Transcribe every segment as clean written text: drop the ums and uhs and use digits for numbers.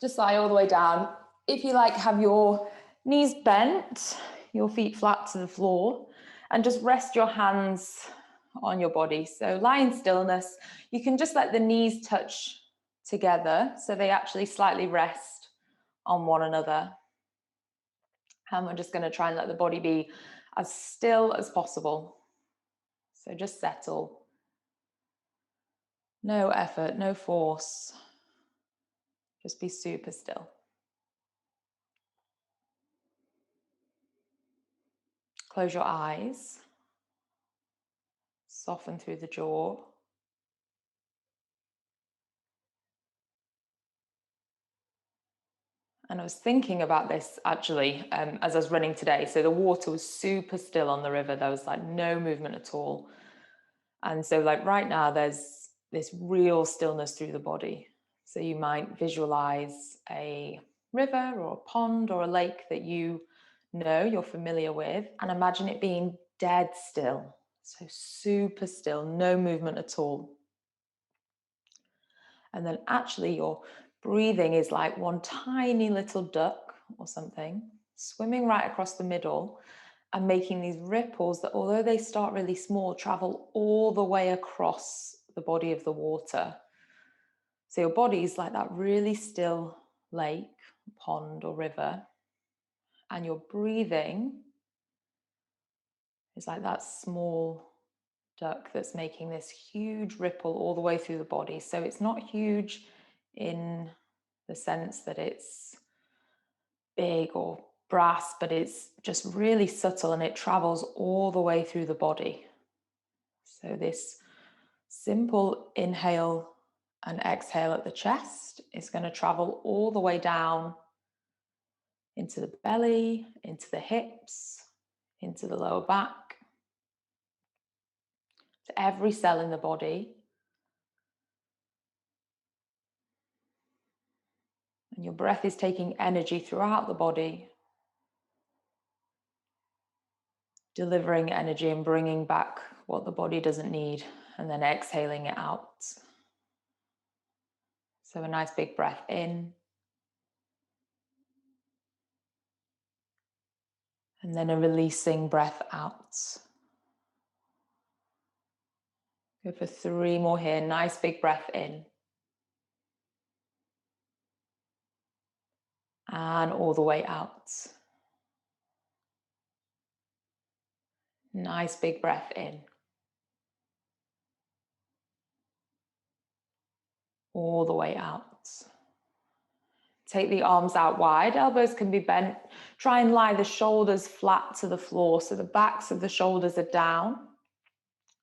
Just lie all the way down. If you like, have your knees bent, your feet flat to the floor, and just rest your hands on your body. So lie in stillness. You can just let the knees touch together so they actually slightly rest on one another. And we're just going to try and let the body be as still as possible. So just settle. No effort, no force. Just be super still. Close your eyes. Soften through the jaw. And I was thinking about this actually as I was running today. So the water was super still on the river. There was like no movement at all. And so like right now, there's this real stillness through the body. So you might visualize a river or a pond or a lake that you know, you're familiar with, and imagine it being dead still. So super still, no movement at all. And then actually your breathing is like one tiny little duck or something swimming right across the middle and making these ripples that, although they start really small, travel all the way across the body of the water. So your body is like that really still lake, pond or river, and your breathing is like that small duck that's making this huge ripple all the way through the body. So it's not huge in the sense that it's big or brass, but it's just really subtle and it travels all the way through the body. So this simple inhale and exhale at the chest is going to travel all the way down into the belly, into the hips, into the lower back, to every cell in the body. And your breath is taking energy throughout the body, delivering energy and bringing back what the body doesn't need, and then exhaling it out. So a nice big breath in. And then a releasing breath out. Go for 3 more here. Nice big breath in. And all the way out. Nice big breath in. All the way out. Take the arms out wide, elbows can be bent. Try and lie the shoulders flat to the floor so the backs of the shoulders are down.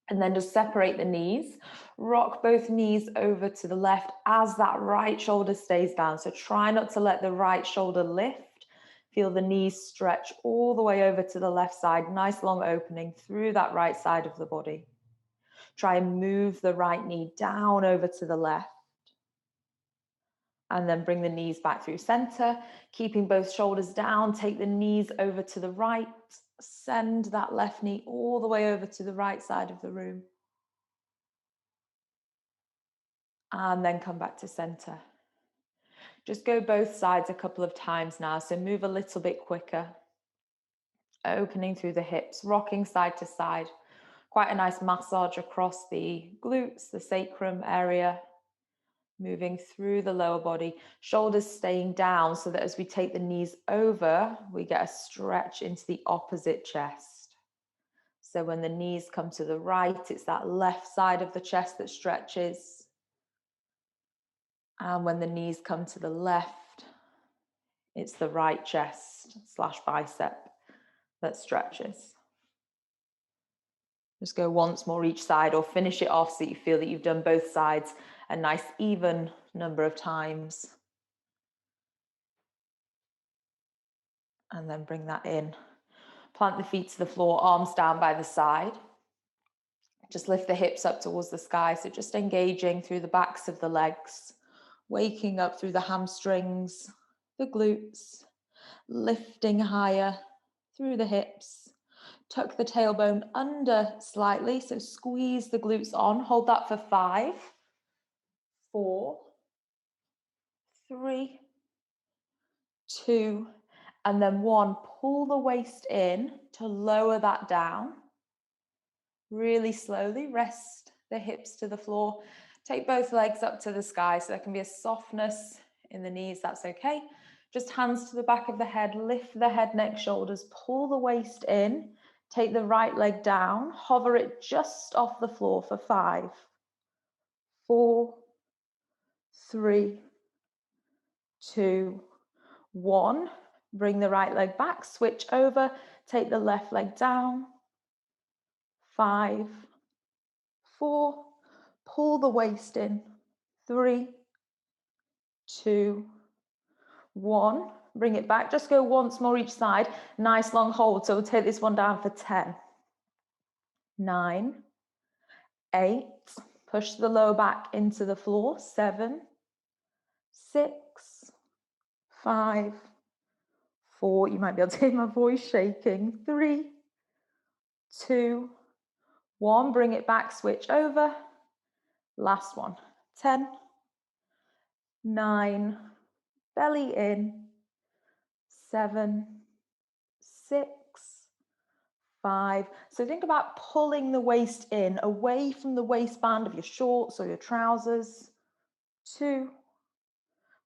And then just separate the knees. Rock both knees over to the left as that right shoulder stays down. So try not to let the right shoulder lift. Feel the knees stretch all the way over to the left side. Nice long opening through that right side of the body. Try and move the right knee down over to the left. And then bring the knees back through center, keeping both shoulders down. Take the knees over to the right. Send that left knee all the way over to the right side of the room. And then come back to center. Just go both sides a couple of times now. So move a little bit quicker. Opening through the hips, rocking side to side. Quite a nice massage across the glutes, the sacrum area. Moving through the lower body, shoulders staying down so that as we take the knees over, we get a stretch into the opposite chest. So when the knees come to the right, it's that left side of the chest that stretches. And when the knees come to the left, it's the right chest / bicep that stretches. Just go once more each side or finish it off so you feel that you've done both sides a nice even number of times. And then bring that in. Plant the feet to the floor, arms down by the side. Just lift the hips up towards the sky. So just engaging through the backs of the legs, waking up through the hamstrings, the glutes, lifting higher through the hips. Tuck the tailbone under slightly. So squeeze the glutes on. Hold that for 5, 4, 3, 2, and then 1. Pull the waist in to lower that down. Really slowly rest the hips to the floor. Take both legs up to the sky, so there can be a softness in the knees, that's okay. Just hands to the back of the head, lift the head, neck, shoulders, pull the waist in, take the right leg down, hover it just off the floor for 5, 4, 3, 2, 1. Bring the right leg back, switch over, take the left leg down, 5, 4, pull the waist in, 3, 2, 1. Bring it back, just go once more each side. Nice long hold, so we'll take this one down for 10, 9, 8, push the lower back into the floor, 7, 6, 5, 4, you might be able to hear my voice shaking, 3, 2, 1, bring it back, switch over, last one, 10, 9, belly in, 7, 6, 5. So think about pulling the waist in away from the waistband of your shorts or your trousers. 2,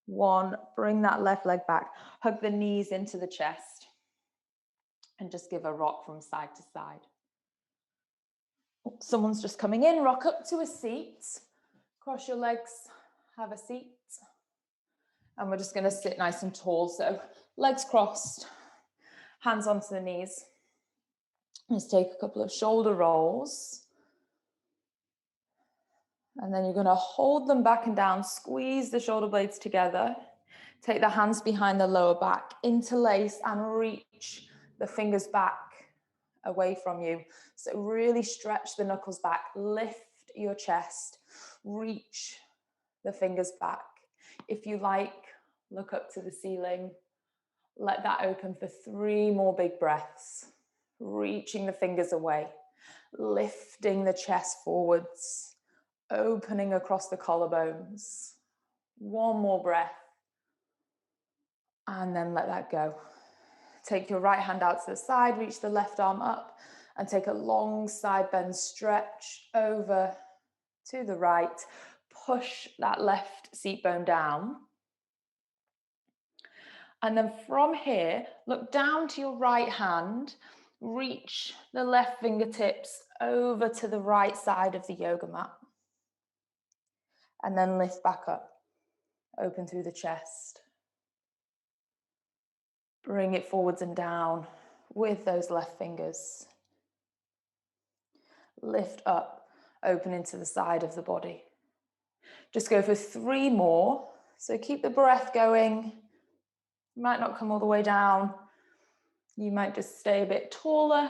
1. Bring that left leg back. Hug the knees into the chest and just give a rock from side to side. Someone's just coming in. Rock up to a seat. Cross your legs. Have a seat. And we're just going to sit nice and tall. So legs crossed, hands onto the knees. Let's take a couple of shoulder rolls. And then you're going to hold them back and down, squeeze the shoulder blades together. Take the hands behind the lower back, interlace and reach the fingers back away from you. So really stretch the knuckles back, lift your chest, reach the fingers back. If you like, look up to the ceiling. Let that open for 3 more big breaths. Reaching the fingers away, lifting the chest forwards, opening across the collarbones. 1 more breath. And then let that go. Take your right hand out to the side, reach the left arm up, and take a long side bend, stretch over to the right. Push that left seat bone down. And then from here, look down to your right hand, reach the left fingertips over to the right side of the yoga mat. And then lift back up, open through the chest. Bring it forwards and down with those left fingers. Lift up, open into the side of the body. Just go for 3 more. So keep the breath going. You might not come all the way down. You might just stay a bit taller.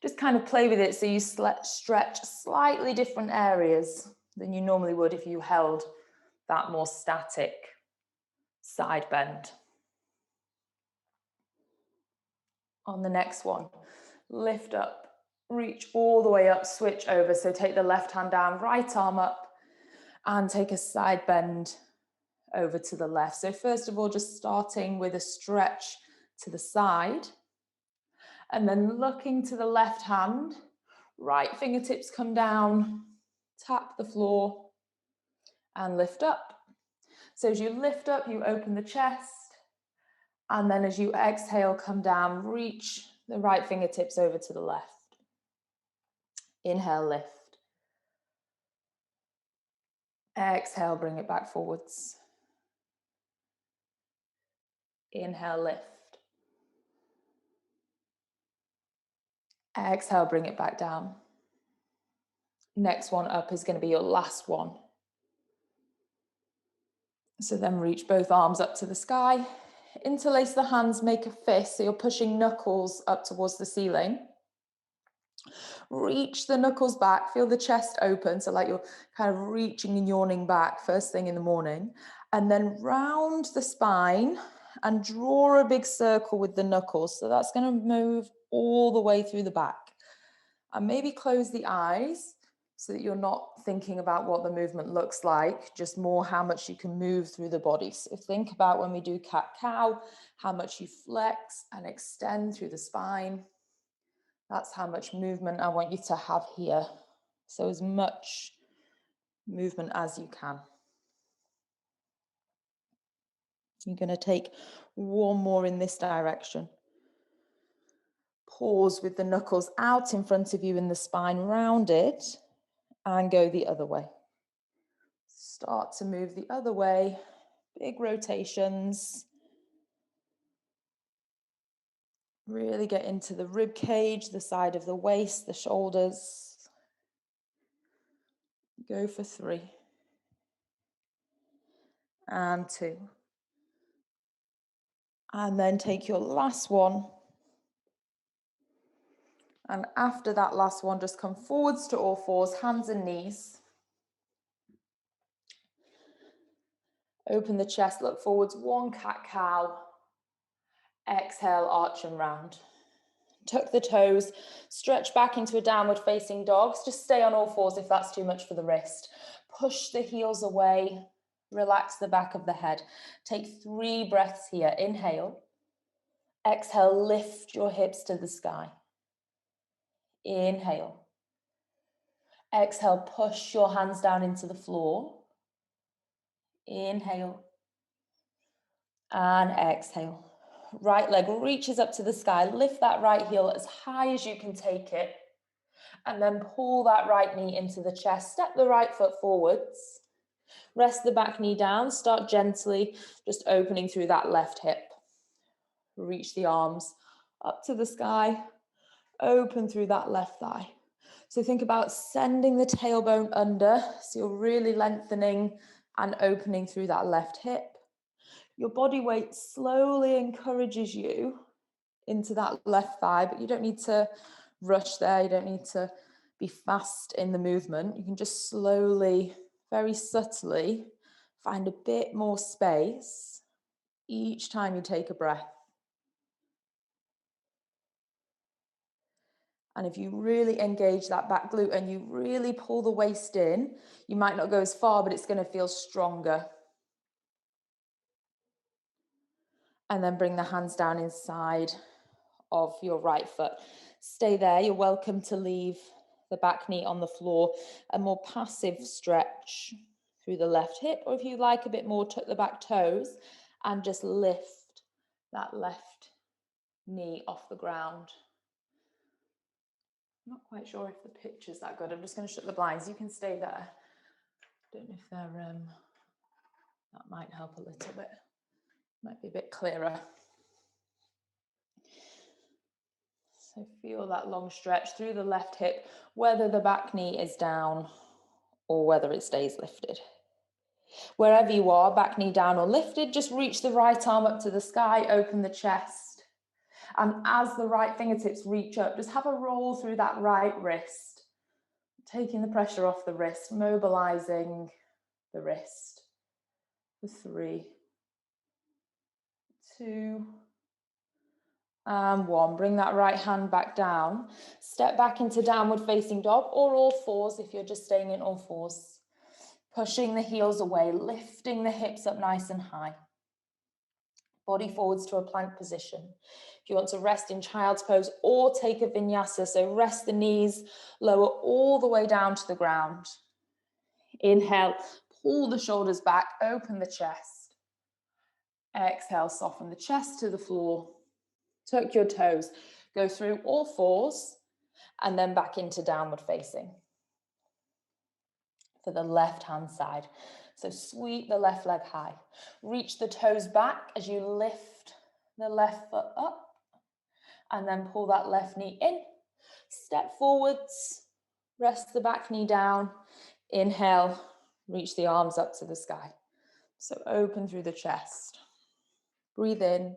Just kind of play with it so you stretch slightly different areas than you normally would if you held that more static side bend. On the next one, lift up, reach all the way up, switch over. So take the left hand down, right arm up, and take a side bend over to the left. So first of all, just starting with a stretch to the side, and then looking to the left hand, right fingertips come down, tap the floor, and lift up. So as you lift up, you open the chest, and then as you exhale, come down, reach the right fingertips over to the left. Inhale, lift. Exhale, bring it back forwards. Inhale, lift. Exhale, bring it back down. Next one up is going to be your last one. So then reach both arms up to the sky. Interlace the hands, make a fist, so you're pushing knuckles up towards the ceiling. Reach the knuckles back, feel the chest open, so like you're kind of reaching and yawning back first thing in the morning. And then round the spine and draw a big circle with the knuckles. So that's going to move all the way through the back. And maybe close the eyes. so that you're not thinking about what the movement looks like, just more how much you can move through the body. So think about when we do cat-cow, how much you flex and extend through the spine. That's how much movement I want you to have here. So as much movement as you can. You're going to take one more in this direction. Pause with the knuckles out in front of you and the spine rounded, and go the other way. Start to move the other way, big rotations. Really get into the rib cage, the side of the waist, the shoulders. Go for 3. And 2. And then take your last one. And after that last one, just come forwards to all fours, hands and knees. Open the chest, look forwards, 1 cat-cow. Exhale, arch and round. Tuck the toes, stretch back into a downward facing dog. Just stay on all fours if that's too much for the wrist. Push the heels away, relax the back of the head. Take 3 breaths here. Inhale. Exhale, lift your hips to the sky. Inhale. Exhale, push your hands down into the floor. Inhale. And exhale. Right leg reaches up to the sky. Lift that right heel as high as you can take it. And then pull that right knee into the chest. Step the right foot forwards. Rest the back knee down. Start gently, just opening through that left hip. Reach the arms up to the sky. Open through that left thigh. So think about sending the tailbone under. So you're really lengthening and opening through that left hip. Your body weight slowly encourages you into that left thigh, but you don't need to rush there. You don't need to be fast in the movement. You can just slowly, very subtly, find a bit more space each time you take a breath. And if you really engage that back glute and you really pull the waist in, you might not go as far, but it's going to feel stronger. And then bring the hands down inside of your right foot. Stay there. You're welcome to leave the back knee on the floor. A more passive stretch through the left hip, or if you like a bit more, tuck the back toes and just lift that left knee off the ground. I'm not quite sure if the picture's that good. I'm just going to shut the blinds. You can stay there. Don't know if they're, that might help a little bit. Might be a bit clearer. So feel that long stretch through the left hip, whether the back knee is down or whether it stays lifted. Wherever you are, back knee down or lifted, just reach the right arm up to the sky, open the chest. And as the right fingertips reach up, just have a roll through that right wrist, taking the pressure off the wrist, mobilizing the wrist. For 3, 2, and 1. Bring that right hand back down. Step back into downward facing dog or all fours if you're just staying in all fours. Pushing the heels away, lifting the hips up nice and high. Body forwards to a plank position. If you want to rest in child's pose or take a vinyasa, so rest the knees, lower all the way down to the ground. Inhale, pull the shoulders back, open the chest. Exhale, soften the chest to the floor. Tuck your toes, go through all fours, and then back into downward facing. For the left hand side. So sweep the left leg high. Reach the toes back as you lift the left foot up, and then pull that left knee in. Step forwards, rest the back knee down. Inhale, reach the arms up to the sky. So open through the chest. Breathe in.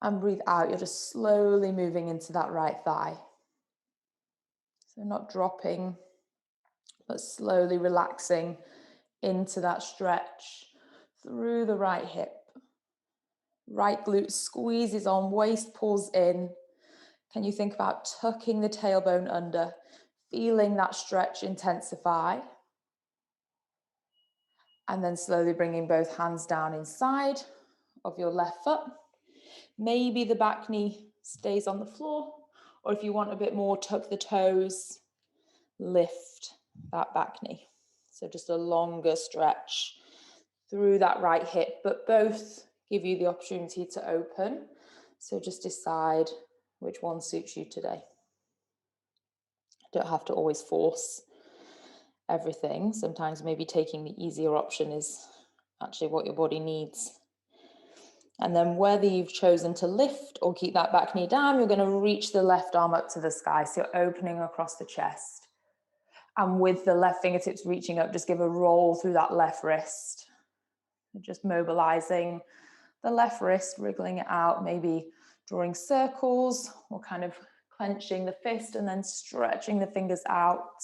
And breathe out. You're just slowly moving into that right thigh. So not dropping, but slowly relaxing into that stretch through the right hip. Right glute squeezes on, waist pulls in. Can you think about tucking the tailbone under, Feeling that stretch intensify. And then slowly bringing both hands down inside of your left foot. Maybe the back knee stays on the floor, or if you want a bit more, tuck the toes, lift that back knee. So just a longer stretch through that right hip, but both give you the opportunity to open. So just decide which one suits you today. Don't have to always force everything. Sometimes maybe taking the easier option is actually what your body needs. And then whether you've chosen to lift or keep that back knee down, you're going to reach the left arm up to the sky. So you're opening across the chest. And with the left fingertips reaching up, just give a roll through that left wrist. Just mobilizing the left wrist, wriggling it out, maybe drawing circles or kind of clenching the fist and then stretching the fingers out.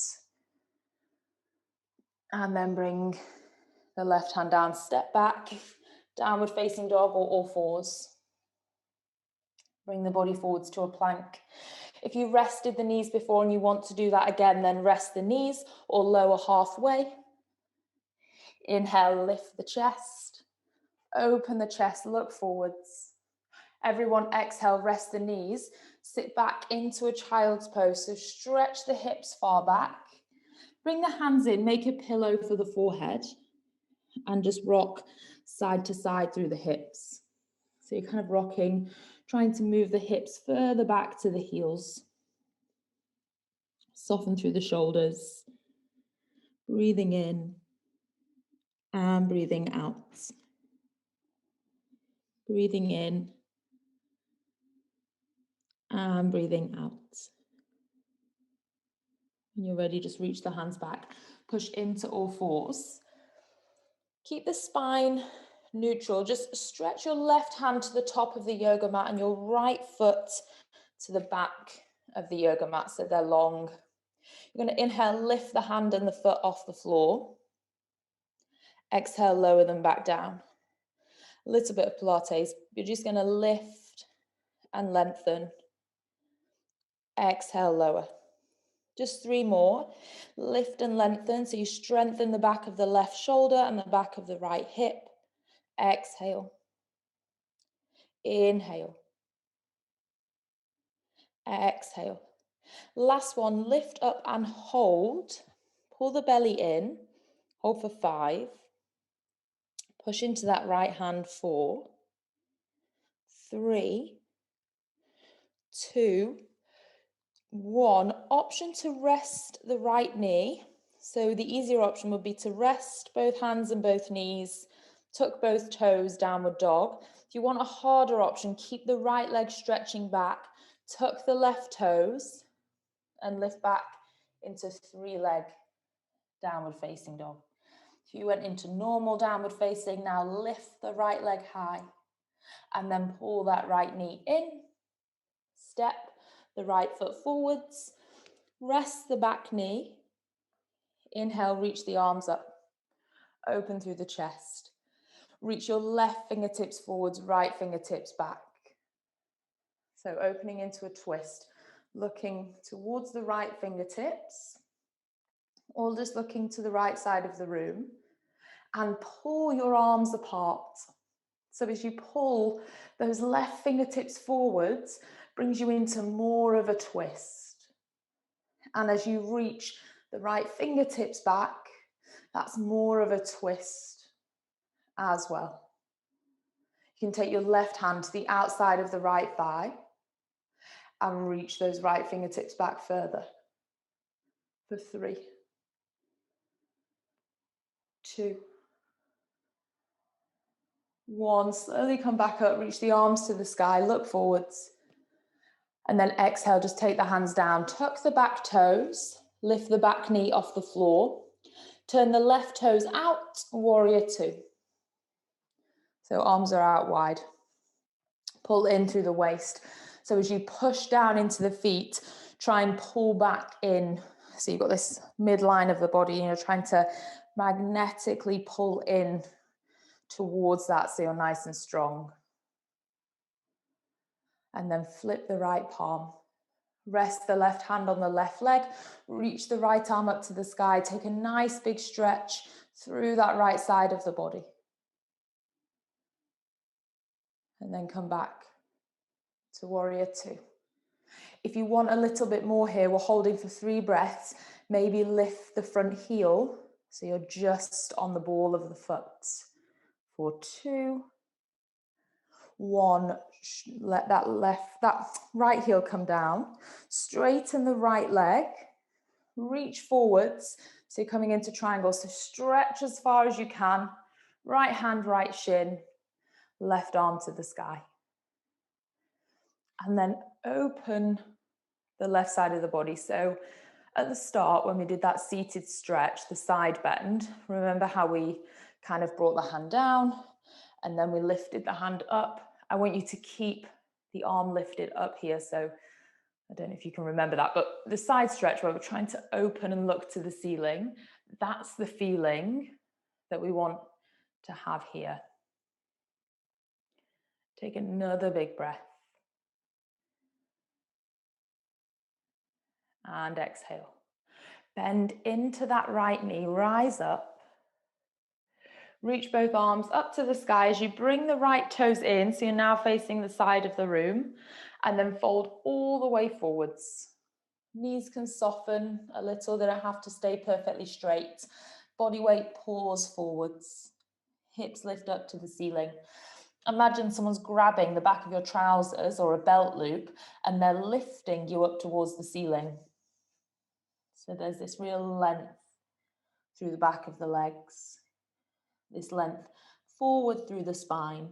And then bring the left hand down, step back, downward facing dog or all fours. Bring the body forwards to a plank. If you rested the knees before and you want to do that again, then rest the knees or lower halfway. Inhale, lift the chest. Open the chest, look forwards. Everyone exhale, rest the knees. Sit back into a child's pose. So stretch the hips far back. Bring the hands in, make a pillow for the forehead. And just rock side to side through the hips. So you're kind of rocking, trying to move the hips further back to the heels. Soften through the shoulders. Breathing in and breathing out. Breathing in and breathing out. When you're ready, just reach the hands back. Push into all fours. Keep the spine neutral. Just stretch your left hand to the top of the yoga mat and your right foot to the back of the yoga mat, so they're long. You're going to inhale, lift the hand and the foot off the floor. Exhale, lower them back down. A little bit of Pilates. You're just going to lift and lengthen. Exhale, lower. Just 3 more. Lift and lengthen. So you strengthen the back of the left shoulder and the back of the right hip. Exhale. Inhale. Exhale. Last one, lift up and hold. Pull the belly in. Hold for 5. Push into that right hand 4. 3, 2, 1. Option to rest the right knee. So the easier option would be to rest both hands and both knees, tuck both toes, downward dog. If you want a harder option, keep the right leg stretching back, tuck the left toes and lift back into 3-leg downward facing dog. If you went into normal downward facing, now lift the right leg high and then pull that right knee in, step the right foot forwards, rest the back knee, inhale, reach the arms up, open through the chest, reach your left fingertips forwards, right fingertips back. So opening into a twist, looking towards the right fingertips, or just looking to the right side of the room, and pull your arms apart. So as you pull those left fingertips forwards, brings you into more of a twist. And as you reach the right fingertips back, that's more of a twist as well. You can take your left hand to the outside of the right thigh and reach those right fingertips back further. For 3, 2, 1. Slowly come back up, reach the arms to the sky, look forwards. And then exhale, just take the hands down, tuck the back toes, lift the back knee off the floor, turn the left toes out, warrior 2. So arms are out wide. Pull in through the waist. So as you push down into the feet, try and pull back in. So you've got this midline of the body, and you're trying to magnetically pull in towards that so you're nice and strong. And then flip the right palm. Rest the left hand on the left leg, reach the right arm up to the sky, take a nice big stretch through that right side of the body. And then come back to warrior two. If you want a little bit more here, we're holding for 3 breaths. Maybe lift the front heel so you're just on the ball of the foot. For 2, 1, let that right heel come down. Straighten the right leg, reach forwards. So you're coming into triangle. So stretch as far as you can. Right hand, right shin, left arm to the sky. And then open the left side of the body. So at the start, when we did that seated stretch, the side bend, remember how we kind of brought the hand down and then we lifted the hand up. I want you to keep the arm lifted up here. So I don't know if you can remember that, but the side stretch where we're trying to open and look to the ceiling, that's the feeling that we want to have here. Take another big breath. And exhale. Bend into that right knee, rise up. Reach both arms up to the sky as you bring the right toes in, so you're now facing the side of the room, and then fold all the way forwards. Knees can soften a little, they don't have to stay perfectly straight. Body weight pulls forwards. Hips lift up to the ceiling. Imagine someone's grabbing the back of your trousers or a belt loop, and they're lifting you up towards the ceiling. So there's this real length through the back of the legs. This length forward through the spine.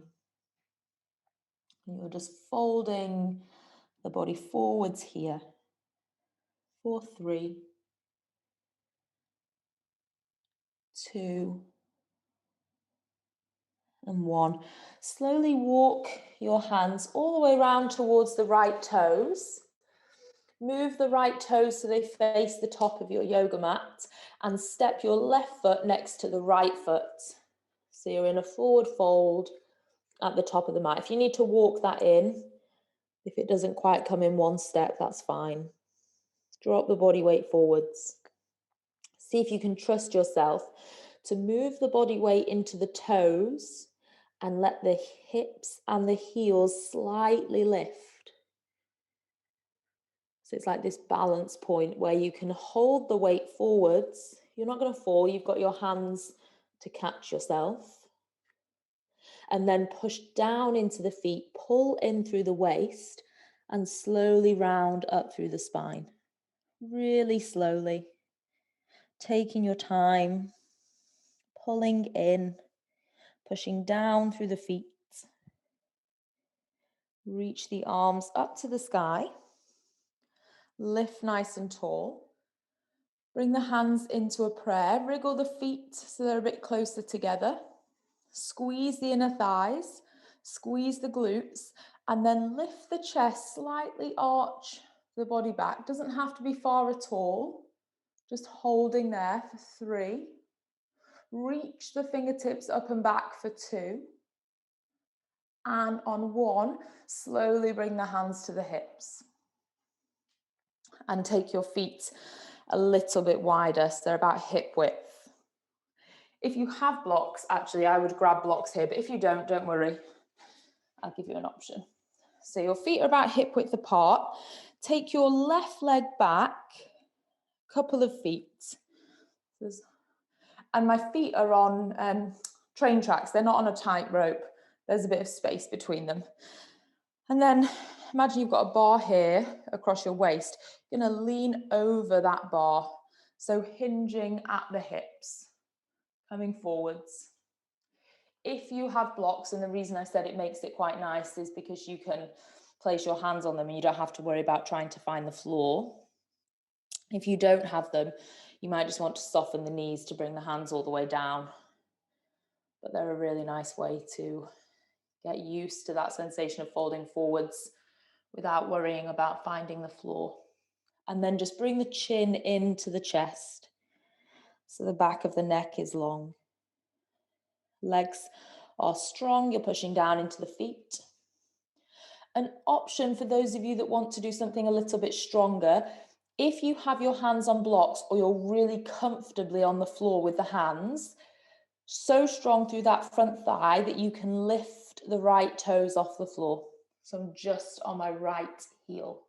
And you're just folding the body forwards here. For 3, 2, and 1. Slowly walk your hands all the way around towards the right toes. Move the right toes so they face the top of your yoga mat, and step your left foot next to the right foot. So you're in a forward fold at the top of the mat. If you need to walk that in, if it doesn't quite come in one step, that's fine. Drop the body weight forwards. See if you can trust yourself to move the body weight into the toes and let the hips and the heels slightly lift. So it's like this balance point where you can hold the weight forwards. You're not going to fall. You've got your hands to catch yourself. And then push down into the feet, pull in through the waist, and slowly round up through the spine. Really slowly. Taking your time, pulling in, pushing down through the feet. Reach the arms up to the sky. Lift nice and tall. Bring the hands into a prayer. Wriggle the feet so they're a bit closer together. Squeeze the inner thighs. Squeeze the glutes. And then lift the chest, slightly arch the body back. Doesn't have to be far at all. Just holding there for 3. Reach the fingertips up and back for 2. And on 1, slowly bring the hands to the hips. And take your feet a little bit wider, so they're about hip width. If you have blocks, actually, I would grab blocks here, but if you don't worry. I'll give you an option. So your feet are about hip width apart. Take your left leg back, couple of feet. And my feet are on train tracks. They're not on a tight rope. There's a bit of space between them. And then imagine you've got a bar here across your waist. You're going to lean over that bar. So hinging at the hips, coming forwards. If you have blocks, and the reason I said it makes it quite nice is because you can place your hands on them and you don't have to worry about trying to find the floor. If you don't have them, you might just want to soften the knees to bring the hands all the way down. But they're a really nice way to get used to that sensation of folding forwards without worrying about finding the floor. And then just bring the chin into the chest. So the back of the neck is long. Legs are strong, you're pushing down into the feet. An option for those of you that want to do something a little bit stronger, if you have your hands on blocks or you're really comfortably on the floor with the hands, so strong through that front thigh that you can lift the right toes off the floor. So I'm just on my right heel.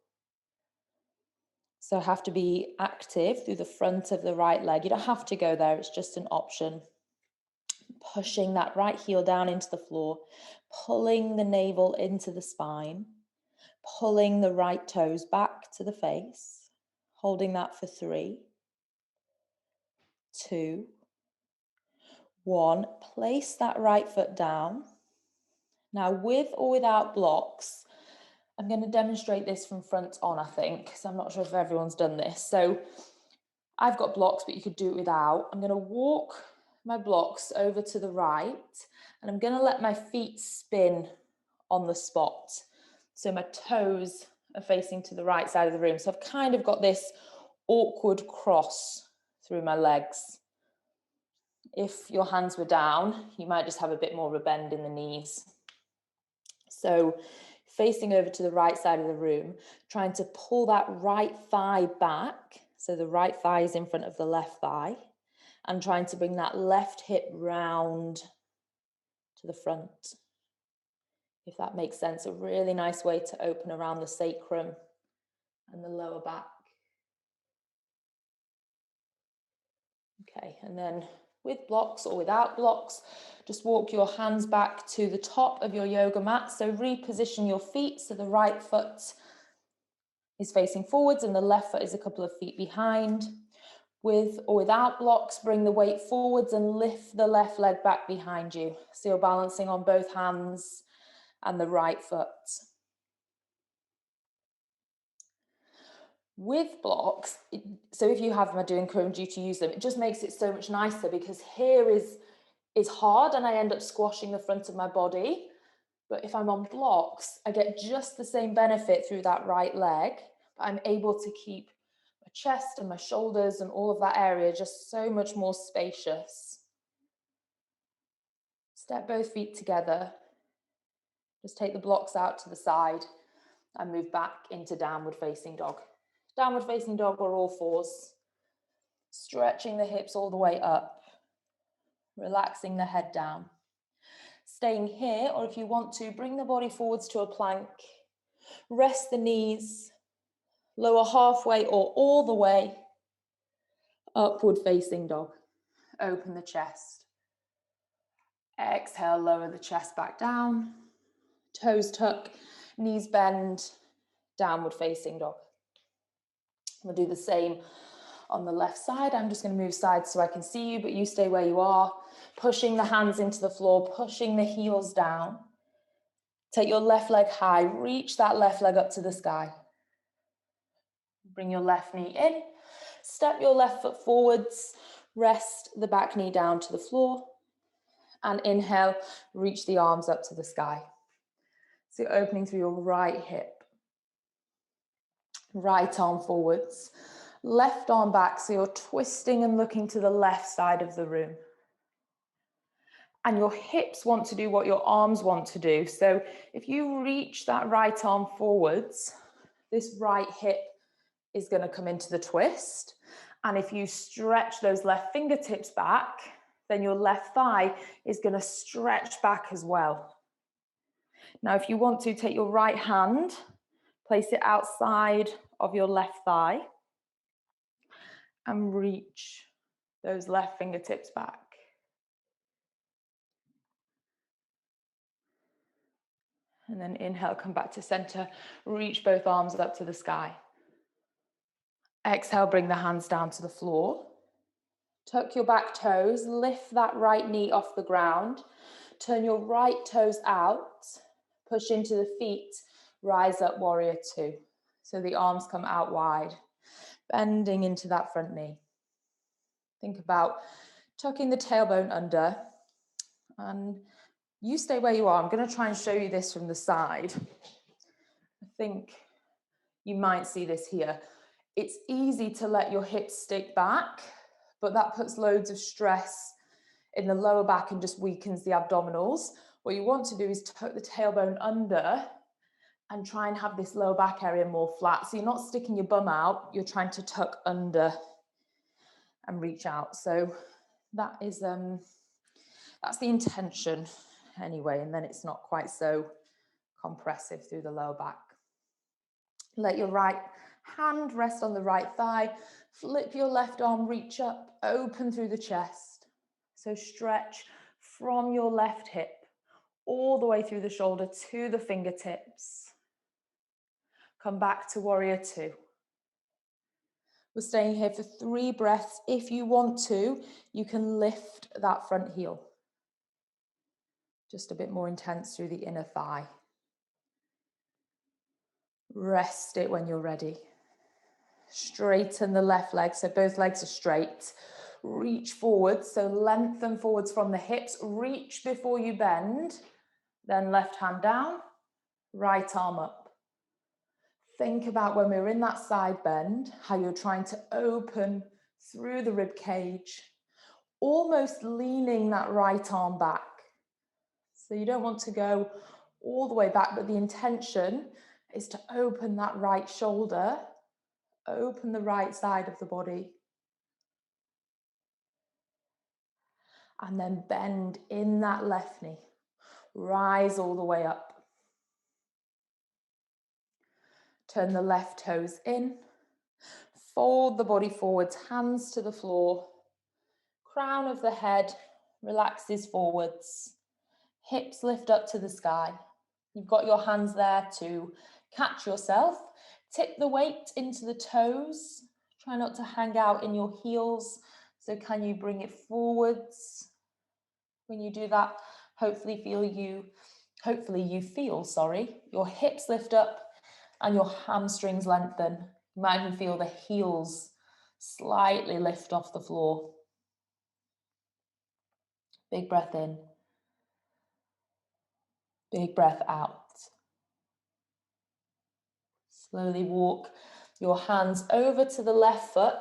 So I have to be active through the front of the right leg. You don't have to go there, it's just an option. Pushing that right heel down into the floor, pulling the navel into the spine, pulling the right toes back to the face, holding that for 3, 2, 1. Place that right foot down. Now, with or without blocks, I'm going to demonstrate this from front on, I think, because I'm not sure if everyone's done this. So I've got blocks, but you could do it without. I'm going to walk my blocks over to the right, and I'm going to let my feet spin on the spot. So my toes are facing to the right side of the room. So I've kind of got this awkward cross through my legs. If your hands were down, you might just have a bit more of a bend in the knees. So facing over to the right side of the room, trying to pull that right thigh back. So the right thigh is in front of the left thigh, and trying to bring that left hip round to the front. If that makes sense, a really nice way to open around the sacrum and the lower back. Okay, and then with blocks or without blocks, just walk your hands back to the top of your yoga mat. So reposition your feet so the right foot is facing forwards and the left foot is a couple of feet behind. With or without blocks, bring the weight forwards and lift the left leg back behind you. So you're balancing on both hands and the right foot. With blocks, so if you have them, I do encourage you to use them. It just makes it so much nicer because here is hard and I end up squashing the front of my body. But if I'm on blocks, I get just the same benefit through that right leg, but I'm able to keep my chest and my shoulders and all of that area just so much more spacious. Step both feet together. Just take the blocks out to the side and move back into downward facing dog. Downward facing dog or all fours. Stretching the hips all the way up. Relaxing the head down. Staying here, or if you want to, bring the body forwards to a plank. Rest the knees. Lower halfway or all the way. Upward facing dog. Open the chest. Exhale, lower the chest back down. Toes tuck, knees bend, downward facing dog. We'll do the same on the left side. I'm just going to move sides so I can see you, but you stay where you are. Pushing the hands into the floor, pushing the heels down. Take your left leg high, reach that left leg up to the sky. Bring your left knee in, step your left foot forwards, rest the back knee down to the floor, and inhale, reach the arms up to the sky. So you're opening through your right hip, right arm forwards, left arm back, so you're twisting and looking to the left side of the room. And your hips want to do what your arms want to do. So if you reach that right arm forwards, this right hip is going to come into the twist. And if you stretch those left fingertips back, then your left thigh is going to stretch back as well. Now, if you want to, take your right hand, place it outside of your left thigh, and reach those left fingertips back. And then inhale, come back to center, reach both arms up to the sky. Exhale, bring the hands down to the floor. Tuck your back toes, lift that right knee off the ground. Turn your right toes out, push into the feet, rise up, warrior two. So the arms come out wide, bending into that front knee. Think about tucking the tailbone under, and you stay where you are. I'm going to try and show you this from the side. I think you might see this here. It's easy to let your hips stick back, but that puts loads of stress in the lower back and just weakens the abdominals. What you want to do is tuck the tailbone under And try and have this lower back area more flat. So you're not sticking your bum out, you're trying to tuck under and reach out. So that is, that's the intention anyway, and then it's not quite so compressive through the lower back. Let your right hand rest on the right thigh, flip your left arm, reach up, open through the chest. So stretch from your left hip all the way through the shoulder to the fingertips. Come back to warrior two. We're staying here for 3 breaths. If you want to, you can lift that front heel. Just a bit more intense through the inner thigh. Rest it when you're ready. Straighten the left leg, so both legs are straight. Reach forward, so lengthen forwards from the hips. Reach before you bend. Then left hand down, right arm up. Think about when we were in that side bend, how you're trying to open through the rib cage, almost leaning that right arm back. So you don't want to go all the way back, but the intention is to open that right shoulder, open the right side of the body. And then bend in that left knee. Rise all the way up. Turn the left toes in. Fold the body forwards, hands to the floor. Crown of the head relaxes forwards. Hips lift up to the sky. You've got your hands there to catch yourself. Tip the weight into the toes. Try not to hang out in your heels. So can you bring it forwards? When you do that, hopefully you feel your hips lift up and your hamstrings lengthen. You might even feel the heels slightly lift off the floor. Big breath in. Big breath out. Slowly walk your hands over to the left foot.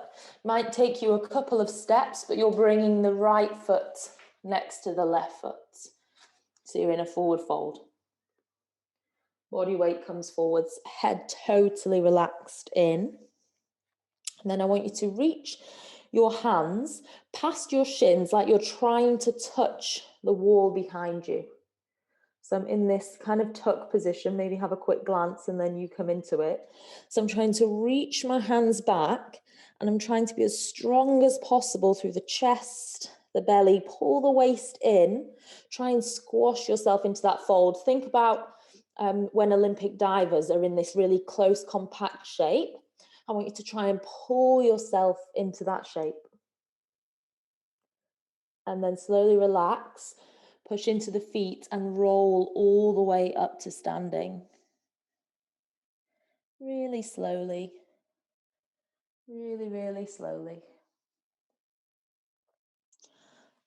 Might take you a couple of steps, but you're bringing the right foot next to the left foot. So you're in a forward fold. Body weight comes forwards, head totally relaxed in. And then I want you to reach your hands past your shins like you're trying to touch the wall behind you. So I'm in this kind of tuck position, maybe have a quick glance and then you come into it. So I'm trying to reach my hands back and I'm trying to be as strong as possible through the chest, the belly, pull the waist in, try and squash yourself into that fold. Think about when Olympic divers are in this really close, compact shape. I want you to try and pull yourself into that shape. And then slowly relax. Push into the feet and roll all the way up to standing. Really slowly. Really, really slowly.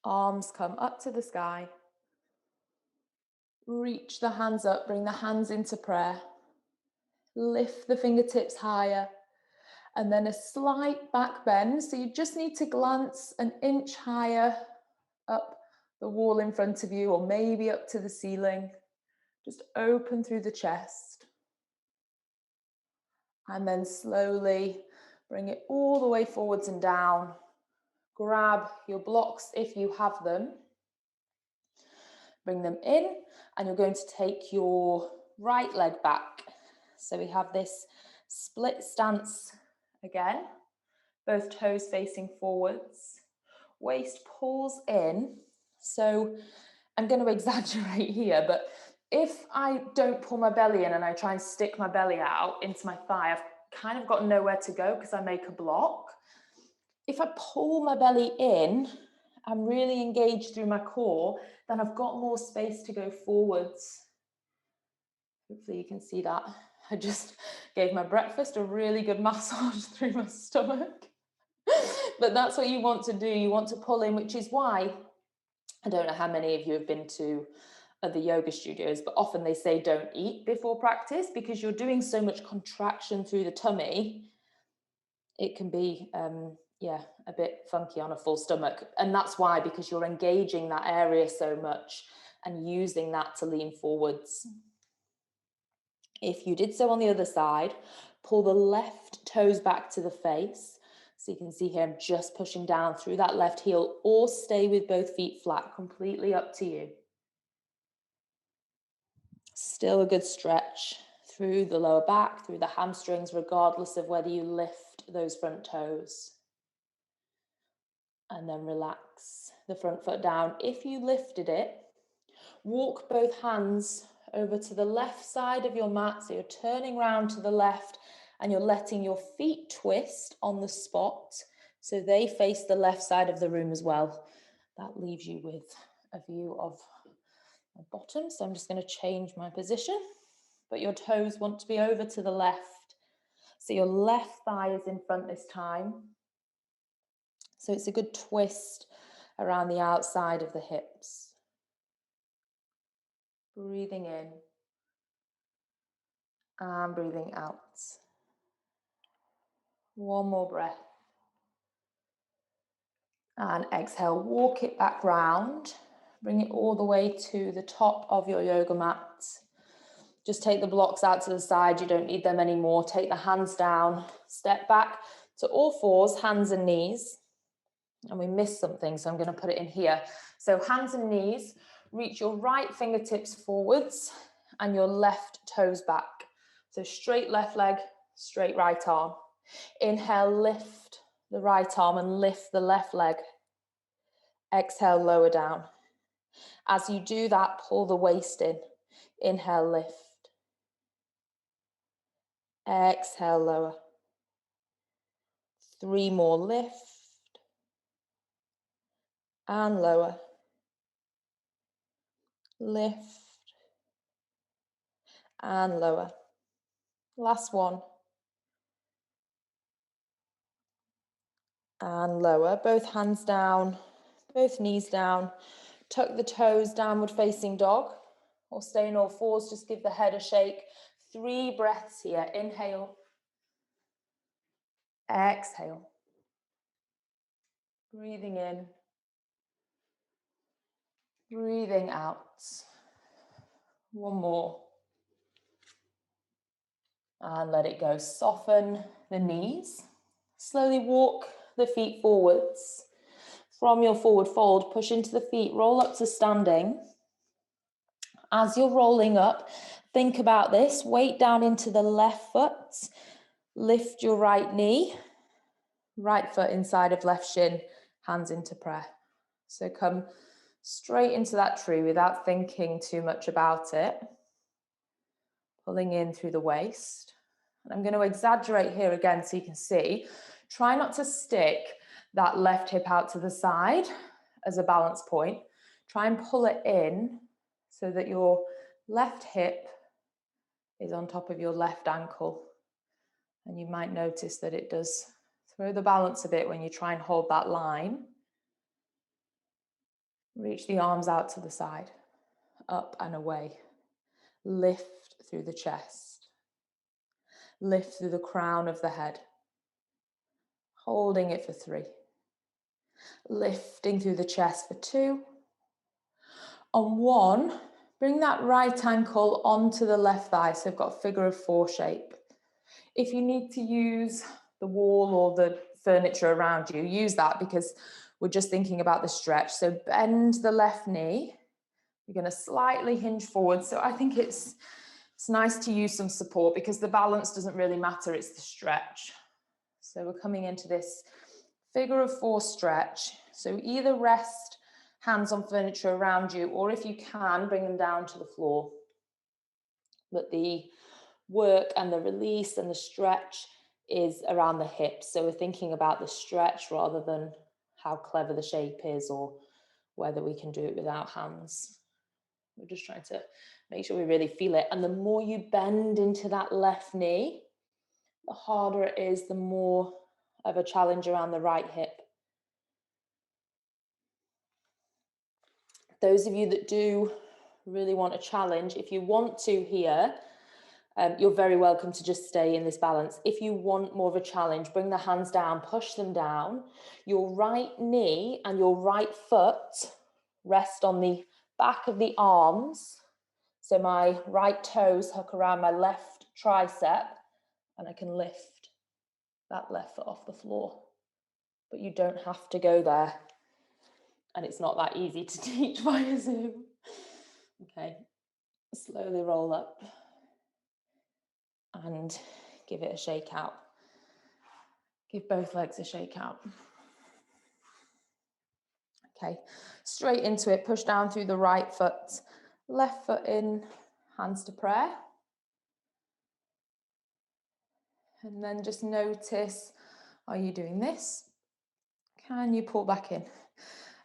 Arms come up to the sky. Reach the hands up, bring the hands into prayer. Lift the fingertips higher. And then a slight back bend. So you just need to glance an inch higher up the wall in front of you, or maybe up to the ceiling. Just open through the chest. And then slowly bring it all the way forwards and down. Grab your blocks if you have them. Bring them in, and you're going to take your right leg back. So we have this split stance again, both toes facing forwards. Waist pulls in. So I'm going to exaggerate here, but if I don't pull my belly in and I try and stick my belly out into my thigh, I've kind of got nowhere to go because I make a block. If I pull my belly in, I'm really engaged through my core, then I've got more space to go forwards. Hopefully you can see that. I just gave my breakfast a really good massage through my stomach. But that's what you want to do. You want to pull in, which is why, I don't know how many of you have been to other yoga studios, but often they say don't eat before practice because you're doing so much contraction through the tummy. It can be, a bit funky on a full stomach. And that's why, because you're engaging that area so much and using that to lean forwards. If you did so on the other side, pull the left toes back to the face. So you can see here, I'm just pushing down through that left heel, or stay with both feet flat, completely up to you. Still a good stretch through the lower back, through the hamstrings, regardless of whether you lift those front toes. And then relax the front foot down. If you lifted it, walk both hands over to the left side of your mat. So you're turning round to the left and you're letting your feet twist on the spot so they face the left side of the room as well. That leaves you with a view of my bottom. So I'm just going to change my position, but your toes want to be over to the left. So your left thigh is in front this time. So it's a good twist around the outside of the hips. Breathing in and breathing out. One more breath. And exhale, walk it back round. Bring it all the way to the top of your yoga mat. Just take the blocks out to the side. You don't need them anymore. Take the hands down. Step back to all fours, hands and knees. And we missed something, so I'm going to put it in here. So hands and knees, reach your right fingertips forwards and your left toes back. So straight left leg, straight right arm. Inhale, lift the right arm and lift the left leg. Exhale, lower down. As you do that, pull the waist in. Inhale, lift. Exhale, lower. 3 more, lift. And lower. Lift. And lower. Last one. And lower. Both hands down, both knees down. Tuck the toes, downward facing dog. Or stay in all fours, just give the head a shake. 3 breaths here. Inhale. Exhale. Breathing in. Breathing out. One more. And let it go. Soften the knees. Slowly walk the feet forwards. From your forward fold, push into the feet, roll up to standing. As you're rolling up, think about this. Weight down into the left foot. Lift your right knee. Right foot inside of left shin. Hands into prayer. So come straight into that tree without thinking too much about it. Pulling in through the waist. And I'm going to exaggerate here again so you can see. Try not to stick that left hip out to the side as a balance point. Try and pull it in so that your left hip is on top of your left ankle. And you might notice that it does throw the balance a bit when you try and hold that line. Reach the arms out to the side, up and away. Lift through the chest. Lift through the crown of the head. Holding it for 3. Lifting through the chest for 2. On 1, bring that right ankle onto the left thigh, so we've got a figure of 4 shape. If you need to use the wall or the furniture around you, use that because we're just thinking about the stretch. So bend the left knee. You're going to slightly hinge forward. So I think it's nice to use some support because the balance doesn't really matter, it's the stretch. So we're coming into this figure of 4 stretch. So either rest hands on furniture around you, or if you can, bring them down to the floor. But the work and the release and the stretch is around the hips. So we're thinking about the stretch rather than how clever the shape is or whether we can do it without hands. We're just trying to make sure we really feel it. And the more you bend into that left knee, the harder it is, the more of a challenge around the right hip. Those of you that do really want a challenge, if you want to here, you're very welcome to just stay in this balance. If you want more of a challenge, bring the hands down, push them down. Your right knee and your right foot rest on the back of the arms. So my right toes hook around my left tricep and I can lift that left foot off the floor. But you don't have to go there. And it's not that easy to teach via Zoom. Okay, slowly roll up and give it a shake out. Give both legs a shake out. Okay, straight into it, push down through the right foot, left foot in, hands to prayer. And then just notice, are you doing this? Can you pull back in?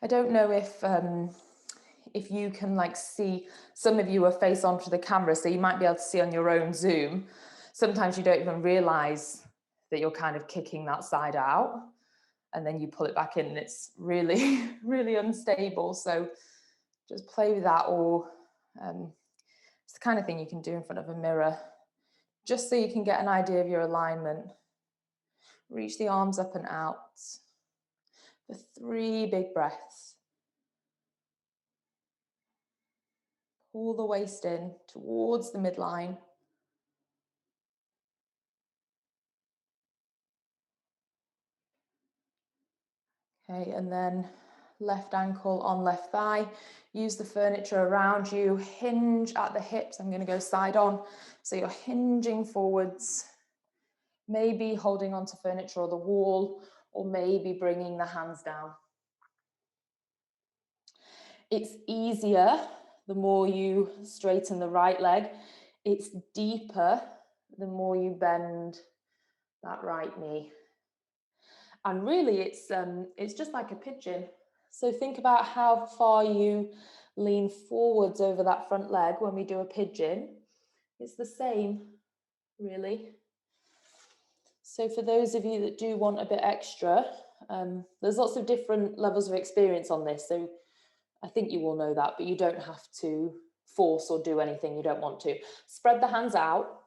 I don't know if you can like see, some of you are face onto the camera, so you might be able to see on your own Zoom. Sometimes you don't even realize that you're kind of kicking that side out and then you pull it back in and it's really, really unstable. So just play with that, or it's the kind of thing you can do in front of a mirror, just so you can get an idea of your alignment. Reach the arms up and out for 3 big breaths. Pull the waist in towards the midline. Okay, and then left ankle on left thigh. Use the furniture around you. Hinge at the hips. I'm going to go side on. So you're hinging forwards, maybe holding onto furniture or the wall, or maybe bringing the hands down. It's easier the more you straighten the right leg. It's deeper the more you bend that right knee. And really it's just like a pigeon. So think about how far you lean forwards over that front leg when we do a pigeon. It's the same, really. So for those of you that do want a bit extra, there's lots of different levels of experience on this. So I think you all know that, but you don't have to force or do anything you don't want to. Spread the hands out,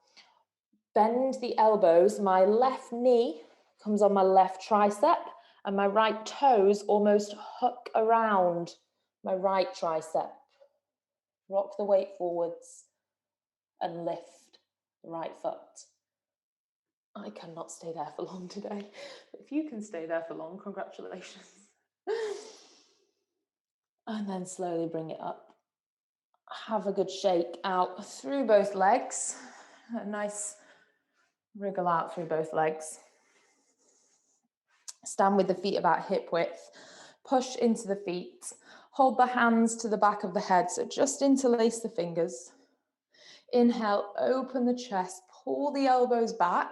bend the elbows. My left knee comes on my left tricep and my right toes almost hook around my right tricep. Rock the weight forwards and lift the right foot. I cannot stay there for long today. If you can stay there for long, congratulations. And then slowly bring it up. Have a good shake out through both legs. A nice wriggle out through both legs. Stand with the feet about hip width. Push into the feet. Hold the hands to the back of the head, so just interlace the fingers. Inhale, open the chest, pull the elbows back.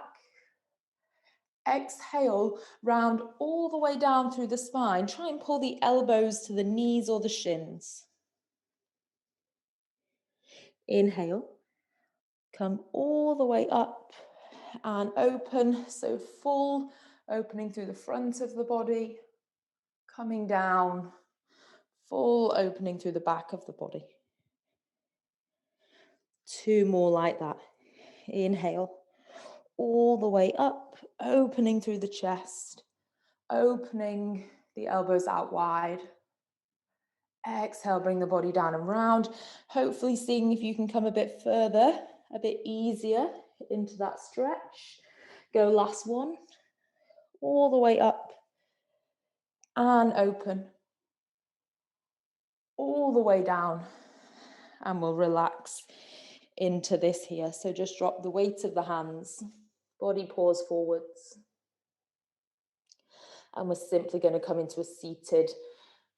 Exhale, round all the way down through the spine. Try and pull the elbows to the knees or the shins. Inhale, come all the way up and open. So full opening through the front of the body, coming down, full opening through the back of the body. 2 more like that. Inhale, all the way up, opening through the chest, opening the elbows out wide. Exhale, bring the body down and round. Hopefully seeing if you can come a bit further, a bit easier into that stretch. Go last one, all the way up and open. All the way down, and we'll relax into this here. So just drop the weight of the hands, body paws forwards. And we're simply going to come into a seated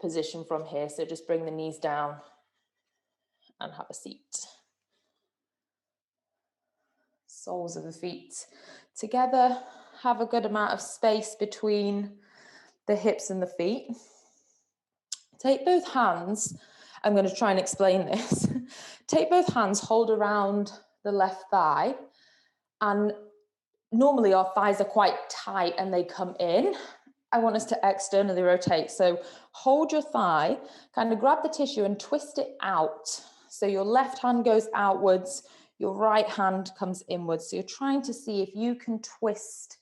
position from here. So just bring the knees down and have a seat. Soles of the feet together. Have a good amount of space between the hips and the feet. Take both hands. I'm going to try and explain this. Take both hands, hold around the left thigh, and normally our thighs are quite tight and they come in. I want us to externally rotate. So hold your thigh, kind of grab the tissue and twist it out. So your left hand goes outwards, your right hand comes inwards. So you're trying to see if you can twist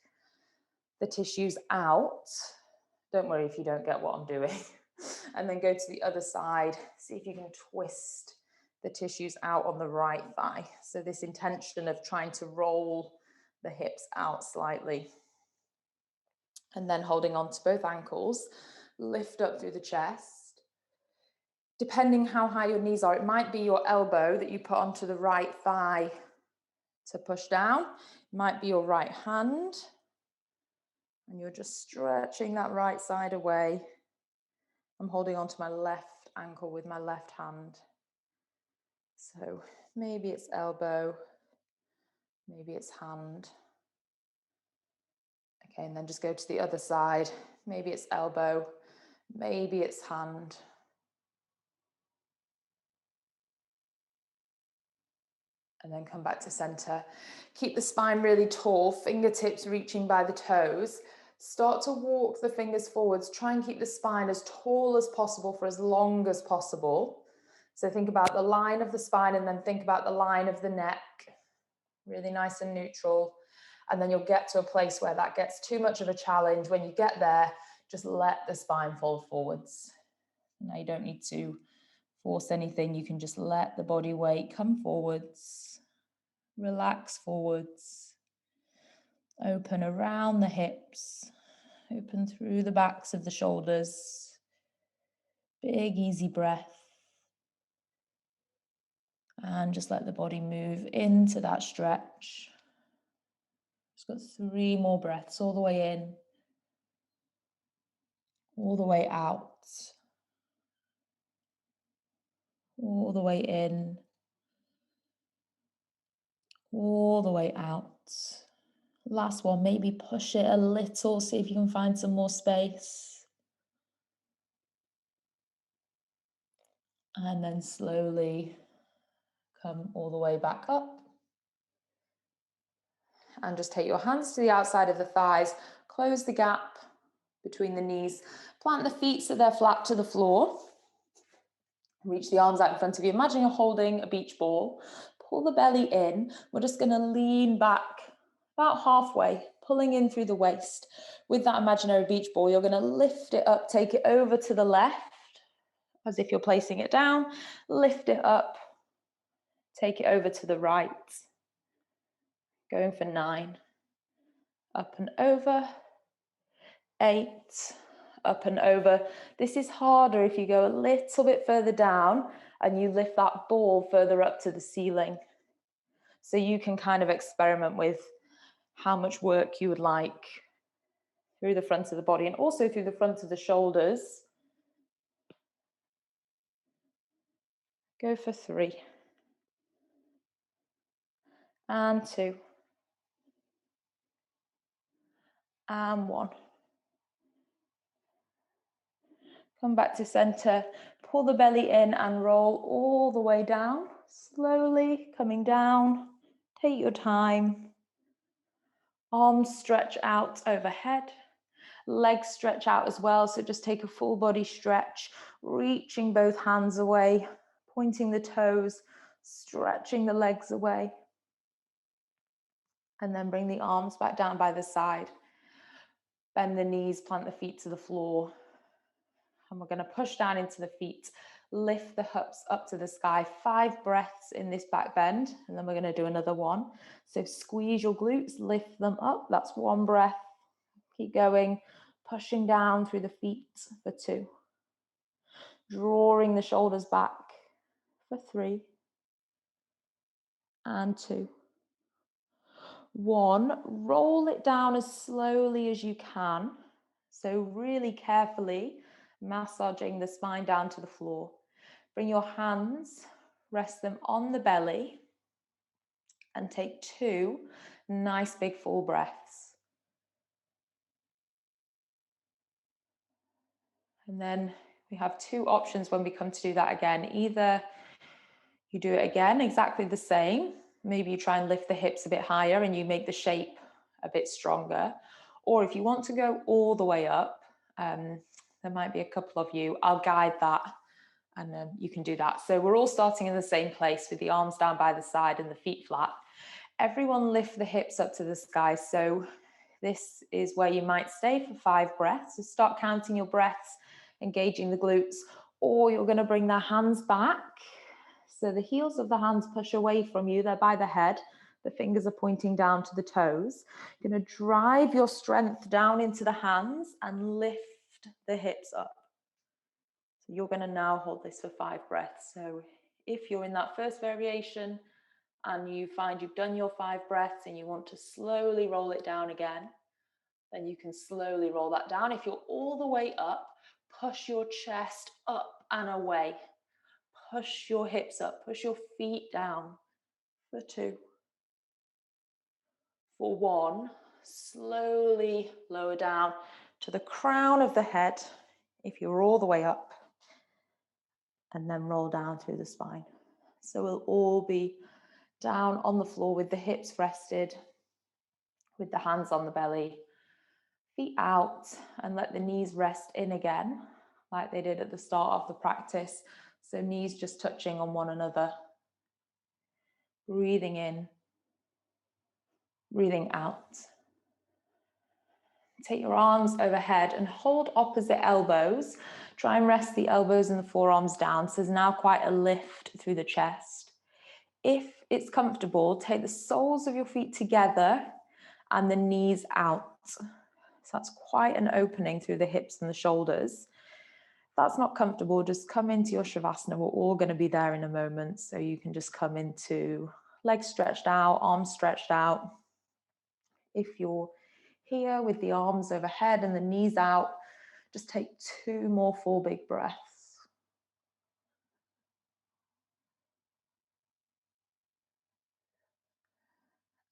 the tissues out. Don't worry if you don't get what I'm doing. And then go to the other side. See if you can twist the tissues out on the right thigh. So this intention of trying to roll the hips out slightly. And then holding on to both ankles, lift up through the chest. Depending how high your knees are, it might be your elbow that you put onto the right thigh to push down. It might be your right hand. And you're just stretching that right side away. I'm holding onto my left ankle with my left hand. So maybe it's elbow, maybe it's hand. Okay, and then just go to the other side. Maybe it's elbow, maybe it's hand. And then come back to center. Keep the spine really tall, fingertips reaching by the toes. Start to walk the fingers forwards. Try and keep the spine as tall as possible for as long as possible. So think about the line of the spine and then think about the line of the neck. Really nice and neutral. And then you'll get to a place where that gets too much of a challenge. When you get there, just let the spine fold forwards. Now you don't need to force anything. You can just let the body weight come forwards. Relax forwards. Open around the hips. Open through the backs of the shoulders. Big, easy breath. And just let the body move into that stretch. Just got 3 more breaths all the way in, all the way out, all the way in, all the way out. Last one, maybe push it a little, see if you can find some more space. And then slowly come all the way back up. And just take your hands to the outside of the thighs, close the gap between the knees, plant the feet so they're flat to the floor. Reach the arms out in front of you. Imagine you're holding a beach ball. Pull the belly in. We're just going to lean back about halfway, pulling in through the waist. With that imaginary beach ball, you're going to lift it up, take it over to the left, as if you're placing it down. Lift it up, take it over to the right. Going for 9. Up and over. 8. Up and over. This is harder if you go a little bit further down and you lift that ball further up to the ceiling. So you can kind of experiment with how much work you would like through the front of the body and also through the front of the shoulders. Go for 3. And 2. And 1. Come back to center. Pull the belly in and roll all the way down. Slowly coming down. Take your time. Arms stretch out overhead. Legs stretch out as well. So just take a full body stretch, reaching both hands away, pointing the toes, stretching the legs away. And then bring the arms back down by the side. Bend the knees, plant the feet to the floor. And we're going to push down into the feet. Lift the hips up to the sky. 5 breaths in this back bend. And then we're going to do another one. So squeeze your glutes, lift them up. That's 1 breath. Keep going. Pushing down through the feet for 2. Drawing the shoulders back for 3. And 2. 1. Roll it down as slowly as you can. So really carefully massaging the spine down to the floor. Bring your hands, rest them on the belly, and take 2 nice big full breaths. And then we have 2 options when we come to do that again. Either you do it again exactly the same. Maybe you try and lift the hips a bit higher and you make the shape a bit stronger. Or if you want to go all the way up, there might be a couple of you. I'll guide that and then you can do that. So we're all starting in the same place with the arms down by the side and the feet flat. Everyone lift the hips up to the sky. So this is where you might stay for 5 breaths. So start counting your breaths, engaging the glutes, or you're going to bring the hands back. So the heels of the hands push away from you. They're by the head. The fingers are pointing down to the toes. You're going to drive your strength down into the hands and lift the hips up. So you're going to now hold this for 5 breaths. So if you're in that first variation and you find you've done your 5 breaths and you want to slowly roll it down again, then you can slowly roll that down. If you're all the way up, push your chest up and away. Push your hips up, push your feet down for 2. For 1, slowly lower down to the crown of the head if you're all the way up, and then roll down through the spine. So we'll all be down on the floor with the hips rested, with the hands on the belly, feet out, and let the knees rest in again, like they did at the start of the practice. So knees just touching on one another. Breathing in, breathing out. Take your arms overhead and hold opposite elbows. Try and rest the elbows and the forearms down. So there's now quite a lift through the chest. If it's comfortable, take the soles of your feet together and the knees out. So that's quite an opening through the hips and the shoulders. If that's not comfortable, just come into your Shavasana. We're all going to be there in a moment. So you can just come into legs stretched out, arms stretched out. If you're here with the arms overhead and the knees out, just take 2 more full big breaths.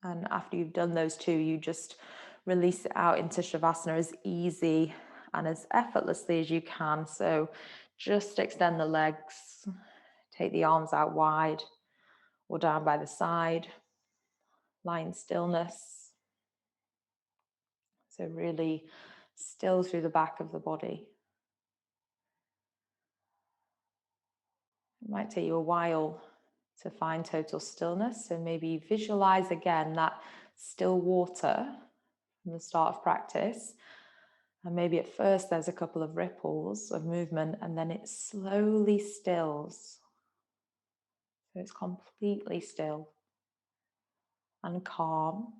And after you've done those 2, you just release it out into Shavasana as easy and as effortlessly as you can. So just extend the legs, take the arms out wide or down by the side, lie in stillness. So really still through the back of the body. It might take you a while to find total stillness. So maybe visualize again that still water from the start of practice. And maybe at first there's a couple of ripples of movement and then it slowly stills. So it's completely still and calm.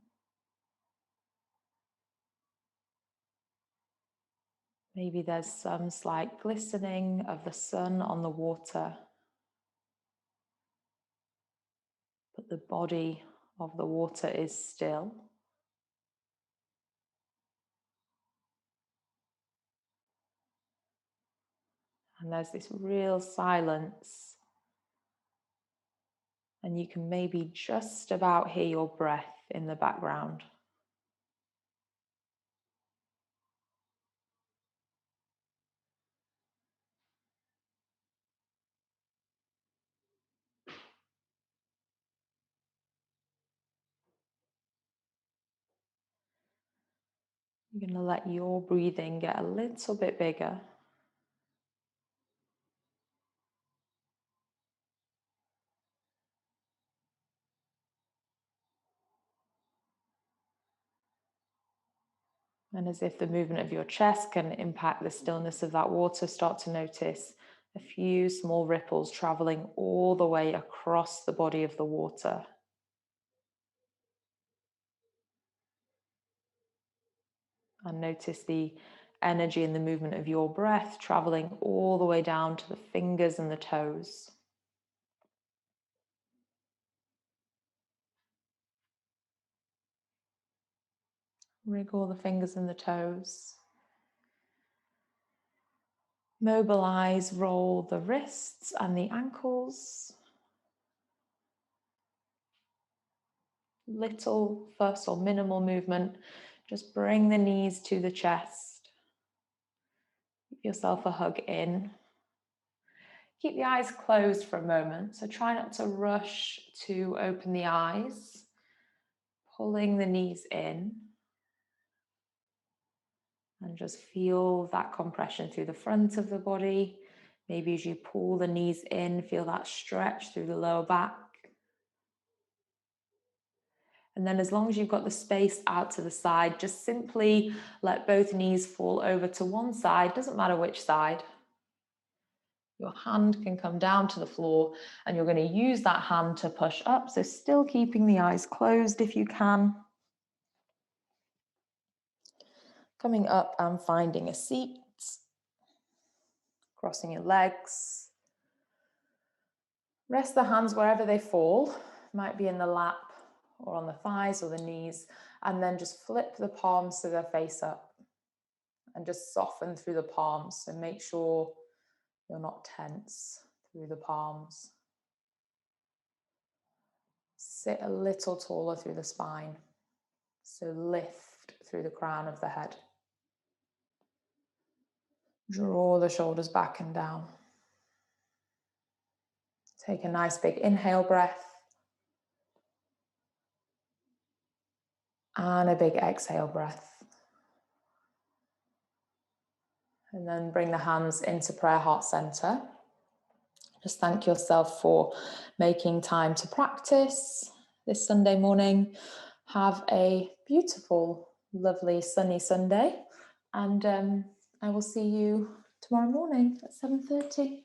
Maybe there's some slight glistening of the sun on the water. But the body of the water is still. And there's this real silence. And you can maybe just about hear your breath in the background. You're going to let your breathing get a little bit bigger. And as if the movement of your chest can impact the stillness of that water, start to notice a few small ripples traveling all the way across the body of the water. And notice the energy and the movement of your breath traveling all the way down to the fingers and the toes. Wriggle the fingers and the toes. Mobilize, roll the wrists and the ankles. Little fuss or minimal movement. Just bring the knees to the chest. Give yourself a hug in. Keep the eyes closed for a moment. So try not to rush to open the eyes. Pulling the knees in. And just feel that compression through the front of the body. Maybe as you pull the knees in, feel that stretch through the lower back. And then as long as you've got the space out to the side, just simply let both knees fall over to one side, doesn't matter which side. Your hand can come down to the floor and you're going to use that hand to push up. So still keeping the eyes closed if you can. Coming up and finding a seat. Crossing your legs. Rest the hands wherever they fall. Might be in the lap or on the thighs or the knees. And then just flip the palms so they're face up. And just soften through the palms. So make sure you're not tense through the palms. Sit a little taller through the spine. So lift through the crown of the head. Draw the shoulders back and down. Take a nice big inhale breath. And a big exhale breath. And then bring the hands into prayer heart center. Just thank yourself for making time to practice this Sunday morning. Have a beautiful, lovely, sunny Sunday. And I will see you tomorrow morning at 7:30.